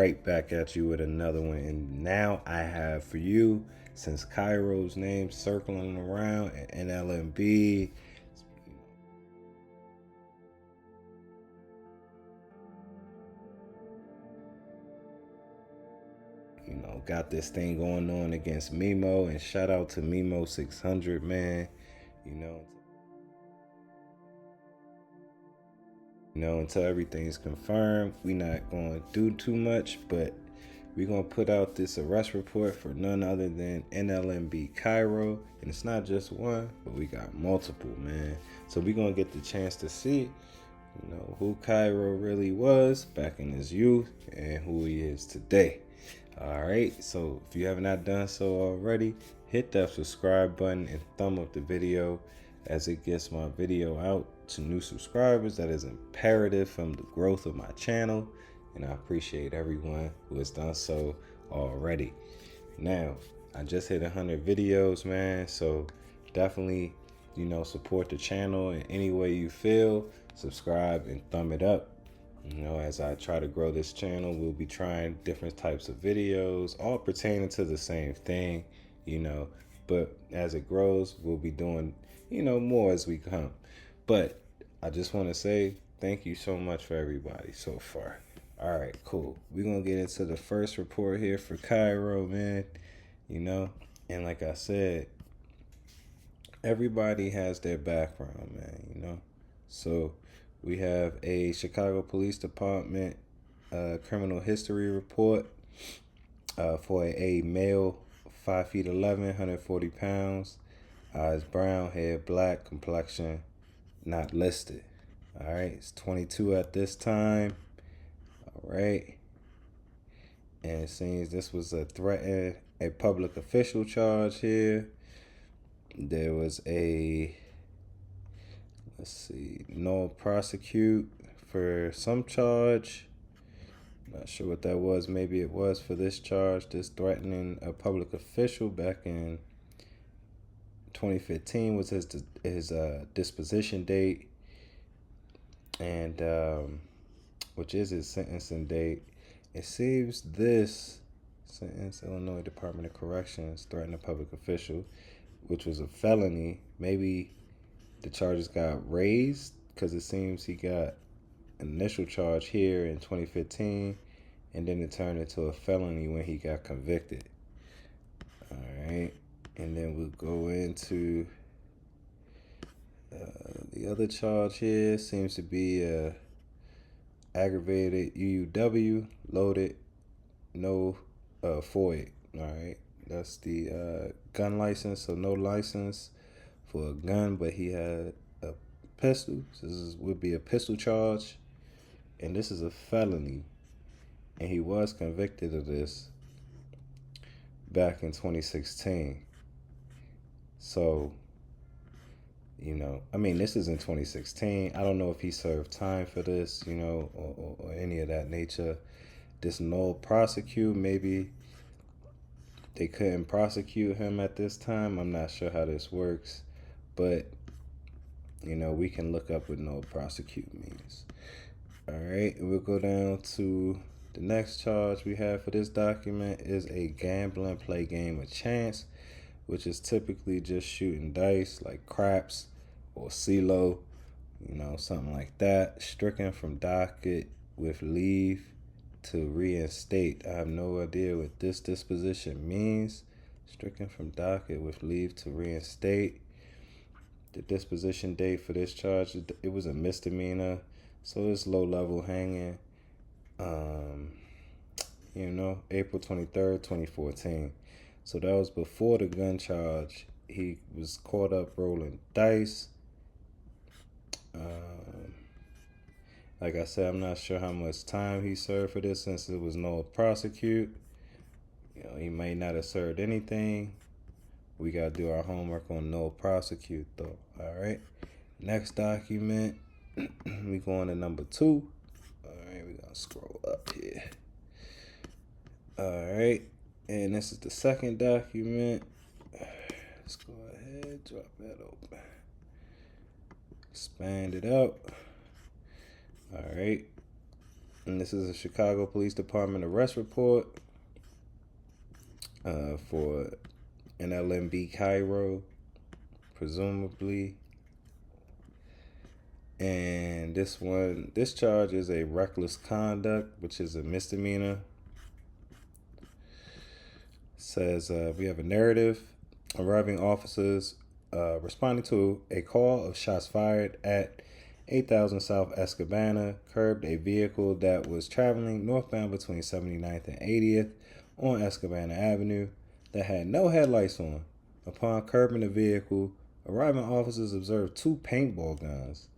right back at you with another one. And now I have for you, since Kyro's name circling around, and Nlmb, got this thing going on against Mimo. And shout out to Mimo 600, man. You know, until everything's confirmed, we not going to do too much, but we're going to put out this arrest report for none other than Nlmb Kyro. And it's not just one, but we got multiple, man. So we're going to get the chance to see, who Kyro really was back in his youth and who he is today. All right, so if you have not done so already, hit that subscribe button and thumb up the video as it gets my video out to new subscribers. That is imperative from the growth of my channel, and I appreciate everyone who has done so already. Now, I just hit 100 videos, man, so definitely, support the channel in any way you feel. Subscribe and thumb it up. As I try to grow this channel, we'll be trying different types of videos, all pertaining to the same thing, but as it grows, we'll be doing, more as we come. But I just want to say thank you so much for everybody so far. All right, cool. We're going to get into the first report here for Kyro, man, and like I said, everybody has their background, man, so we have a Chicago Police Department criminal history report for a male, 5 feet 11, 140 pounds, eyes brown, hair black, complexion not listed. All right, it's 22 at this time. All right, and it seems this was a public official charge here. There was a, no prosecute for some charge. Not sure what that was. Maybe it was for this charge, this threatening a public official back in 2015 was his disposition date, and which is his sentencing date. It seems this sentence, Illinois Department of Corrections, threatened a public official, which was a felony. Maybe the charges got raised because it seems he got an initial charge here in 2015, and then it turned into a felony when he got convicted. All right, and then we'll go into the other charge here. Seems to be aggravated UUW, loaded, no Foia. All right, that's the gun license, so no license for a gun, but he had a pistol. So would be a pistol charge, and this is a felony, and he was convicted of this back in 2016. So, this is in 2016. I don't know if he served time for this, or any of that nature. This no prosecute, maybe they couldn't prosecute him at this time. I'm not sure how this works, but we can look up what no prosecute means. All right, we'll go down to the next charge we have for this document is a gambling play game of chance, which is typically just shooting dice like craps or CeeLo, something like that. Stricken from docket with leave to reinstate. I have no idea what this disposition means. Stricken from docket with leave to reinstate. The disposition date for this charge, it was a misdemeanor, so it's low level hanging. April 23rd, 2014. So that was before the gun charge. He was caught up rolling dice. Like I said, I'm not sure how much time he served for this since it was no prosecute. He may not have served anything. We got to do our homework on no prosecute, though. All right. Next document, we going to number 2. All right, we're going to scroll up here. All right. And this is the second document. Let's go ahead, drop that open. Expand it out. All right. And this is a Chicago Police Department arrest report for Nlmb Kyro, presumably. And this charge is a reckless conduct, which is a misdemeanor. Says we have a narrative. Arriving officers responding to a call of shots fired at 8000 South Escabana curbed a vehicle that was traveling northbound between 79th and 80th on Escabana Avenue that had no headlights on. Upon curbing the vehicle, arriving officers observed two paintball guns.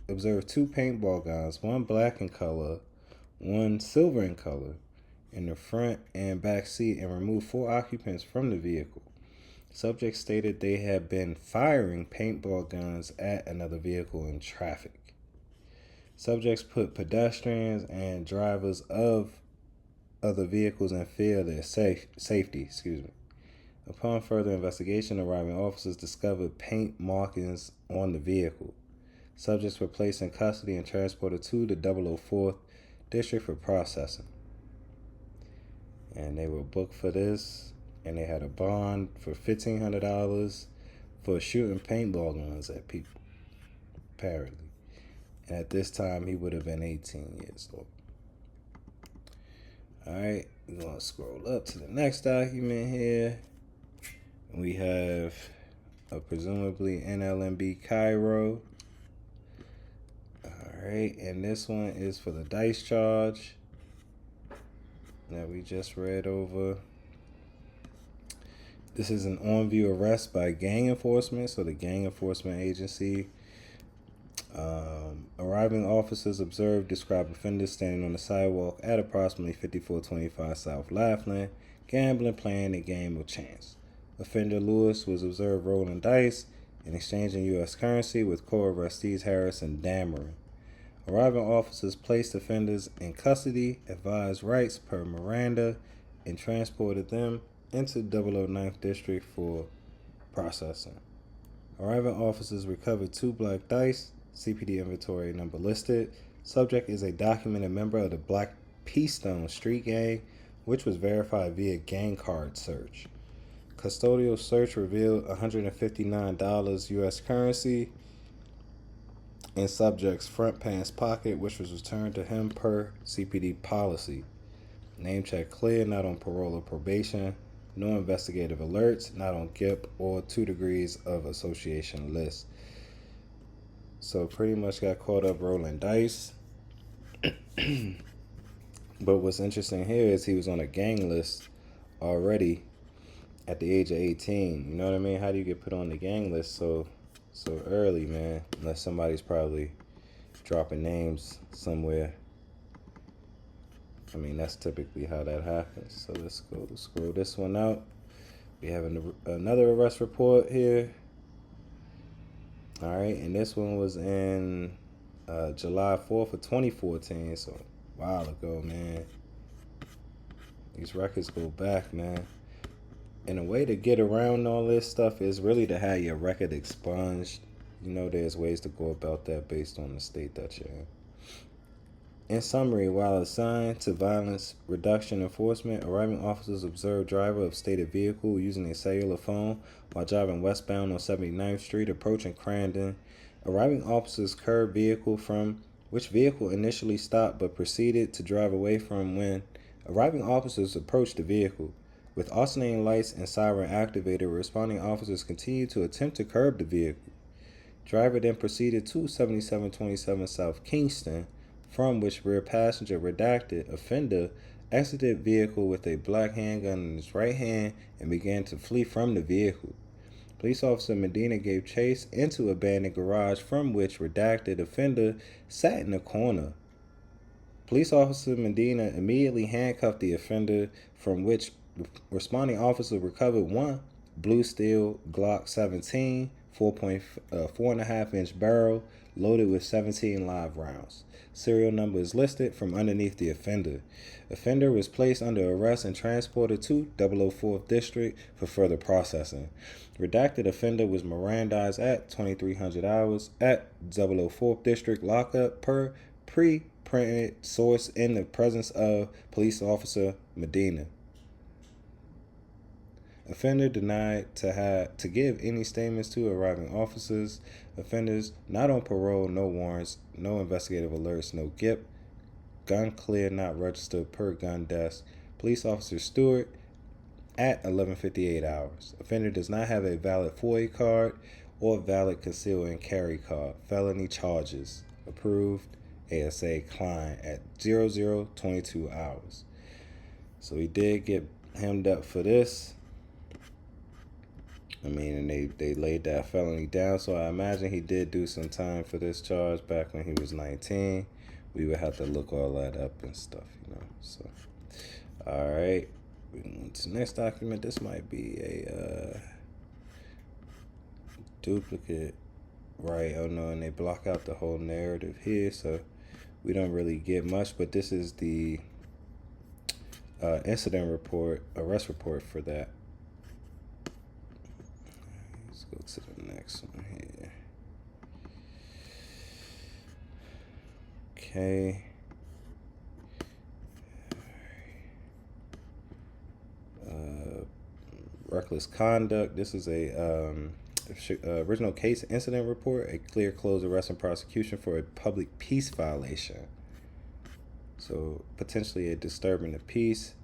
Observed two paintball guns, one black in color, one silver in color, in the front and back seat, and removed 4 occupants from the vehicle. Subjects stated they had been firing paintball guns at another vehicle in traffic. Subjects put pedestrians and drivers of other vehicles in fear of their safety. Upon further investigation, arriving officers discovered paint markings on the vehicle. Subjects were placed in custody and transported to the 004th District for processing. And they were booked for this, and they had a bond for $1,500 for shooting paintball guns at people, apparently. And at this time, he would have been 18 years old. All right, we're going to scroll up to the next document here. We have a presumably Nlmb Kyro. All right, and this one is for the dice charge that we just read over. This is an on-view arrest by gang enforcement, so the gang enforcement agency. Arriving officers observed described offenders standing on the sidewalk at approximately 5425 South Laughlin, gambling, playing a game of chance. Offender Lewis was observed rolling dice and exchanging U.S. currency with co-arrestees Harris and Dameron. Arriving officers placed offenders in custody, advised rights per Miranda, and transported them into 009th District for processing. Arriving officers recovered 2 black dice, CPD inventory number listed. Subject is a documented member of the Black Peastone Street Gang, which was verified via gang card search. Custodial search revealed $159 U.S. currency in subject's front pants pocket, which was returned to him per CPD policy. Name check clear, not on parole or probation. No investigative alerts, not on GIP or 2 degrees of association list. So pretty much got caught up rolling dice. But what's interesting here is he was on a gang list already at the age of 18. You know what I mean? How do you get put on the gang list so early, man? Unless somebody's probably dropping names somewhere. I mean, that's typically how that happens. So let's go scroll this one out. We have another arrest report here. All right, and this one was in July 4th of 2014, so a while ago, man. These records go back, man. And a way to get around all this stuff is really to have your record expunged. You know, there's ways to go about that based on the state that you're in. In summary, while assigned to violence reduction enforcement, arriving officers observed driver of stated vehicle using a cellular phone while driving westbound on 79th Street approaching Crandon. Arriving officers curbed vehicle from which vehicle initially stopped but proceeded to drive away from when arriving officers approached the vehicle. With alternating lights and siren activated, responding officers continued to attempt to curb the vehicle. Driver then proceeded to 7727 South Kingston, from which rear passenger redacted offender exited vehicle with a black handgun in his right hand and began to flee from the vehicle. Police officer Medina gave chase into abandoned garage from which redacted offender sat in a corner. Police officer Medina immediately handcuffed the offender, from which responding officer recovered 1 blue steel Glock 17 4.5 inch barrel loaded with 17 live rounds. Serial number is listed from underneath the offender. Offender was placed under arrest and transported to 004th District for further processing. Redacted offender was Mirandized at 2300 hours at 004th District lockup per printed source in the presence of police officer Medina. Offender denied to give any statements to arriving officers. Offenders not on parole, no warrants, no investigative alerts, no GIP. Gun clear, not registered per gun desk. Police officer Stewart at 11:58 hours. Offender does not have a valid Foia card or valid conceal and carry card. Felony charges. Approved. ASA Klein at 00:22 hours. So he did get hemmed up for this. I mean, and they laid that felony down, so I imagine he did do some time for this charge back when he was 19. We would have to look all that up and stuff, you know. So, all right. This next document, this might be a duplicate, right? Oh no, and they block out the whole narrative here, so we don't really get much. But this is the incident report, arrest report for that. Let's go to the next one here. Okay. Reckless conduct. This is a original case incident report, a clear close arrest and prosecution for a public peace violation. So potentially a disturbing of peace,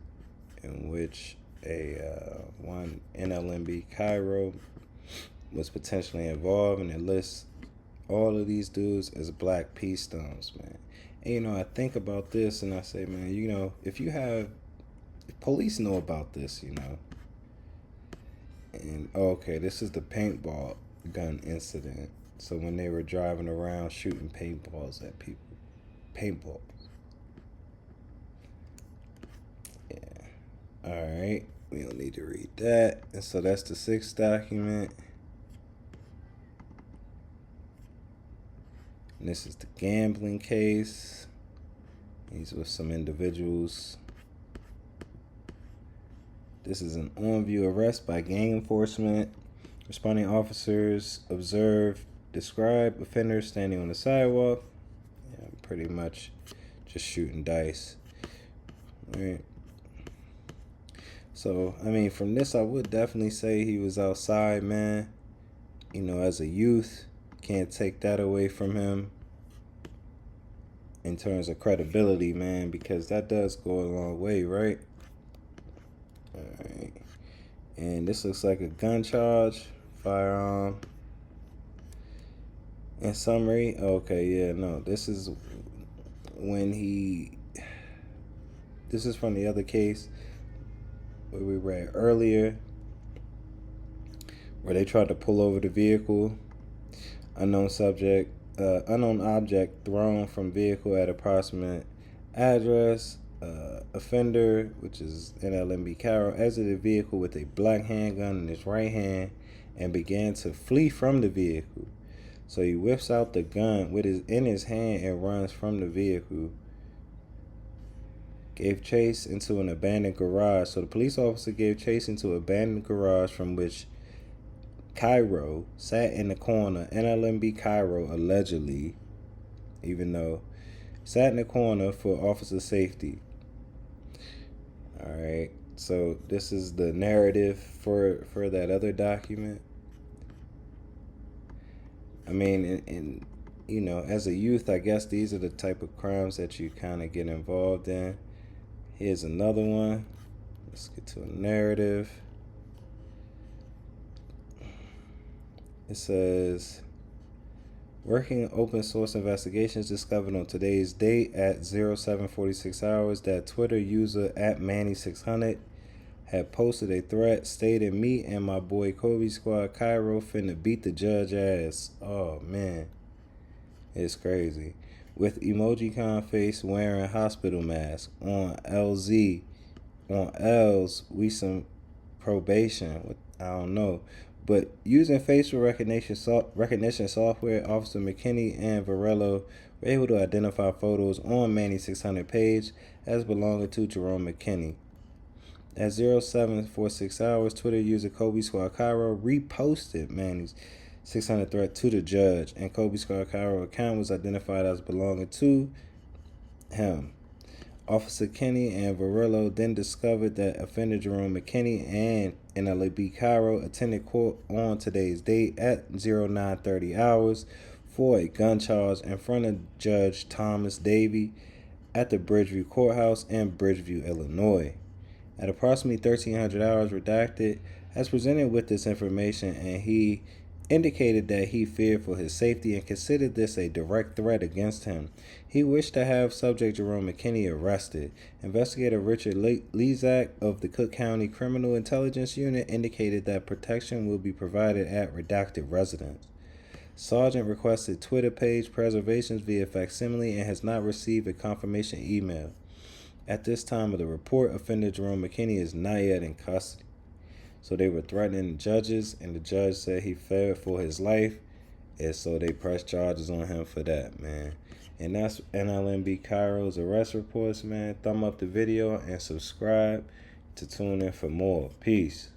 in which one Nlmb Kyro was potentially involved, and it lists all of these dudes as black peace stones, man. And you know, I think about this and I say, man, you know, if police know about this, you know. And okay, this is the paintball gun incident. So when they were driving around shooting paintballs at people. Paintballs. Yeah. Alright. We don't need to read that. And so that's the 6th document. And this is the gambling case. These were some individuals. This is an on-view arrest by gang enforcement. Responding officers observed, describe offenders standing on the sidewalk. Yeah, pretty much just shooting dice. All right. So, I mean, from this, I would definitely say he was outside, man. You know, as a youth, can't take that away from him in terms of credibility, man, because that does go a long way, right? Alright, and this looks like a gun charge, firearm. In summary, okay, yeah, no, this is from the other case where we read earlier, where they tried to pull over the vehicle. Unknown object thrown from vehicle at approximate address. Offender, which is Nlmb Kyro, exited the vehicle with a black handgun in his right hand and began to flee from the vehicle. So he whips out the gun in his hand and runs from the vehicle. Gave chase into an abandoned garage. So the police officer gave chase into an abandoned garage from which Kyro sat in the corner. Nlmb Kyro allegedly, even though, sat in the corner for officer safety. Alright, so this is the narrative for that other document. I mean, and you know, as a youth, I guess these are the type of crimes that you kind of get involved in. Here's another one. Let's get to a narrative. It says, working open source investigations discovered on today's date at 07:46 hours that Twitter user at Manny600 had posted a threat stating me and my boy Kobe Squad Kyro finna beat the judge ass. Oh man, it's crazy. With emojicon face wearing hospital mask on LZ. On L's, we some probation. I don't know. But using facial recognition software, Officer McKinney and Varello were able to identify photos on Manny's 600 page as belonging to Jerome McKinney. At 07:46 hours, Twitter user Kobe Squad Kyro reposted Manny's 600 threat to the judge, and Kobe Squad Kyro account was identified as belonging to him. Officer Kenny and Varillo then discovered that offender Jerome McKinney and Nlmb Kyro attended court on today's date at 0930 hours for a gun charge in front of Judge Thomas Davey at the Bridgeview Courthouse in Bridgeview, Illinois. At approximately 1300 hours, Redacted has presented with this information, and he indicated that he feared for his safety and considered this a direct threat against him. He wished to have subject Jerome McKinney arrested. Investigator Richard Lezak of the Cook County Criminal Intelligence Unit indicated that protection will be provided at Redacted residence. Sergeant requested Twitter page preservations via facsimile and has not received a confirmation email. At this time of the report, offender Jerome McKinney is not yet in custody. So they were threatening the judges, and the judge said he feared for his life, and so they pressed charges on him for that, man. And that's Nlmb Kyro's arrest reports, man. Thumb up the video and subscribe to tune in for more. Peace.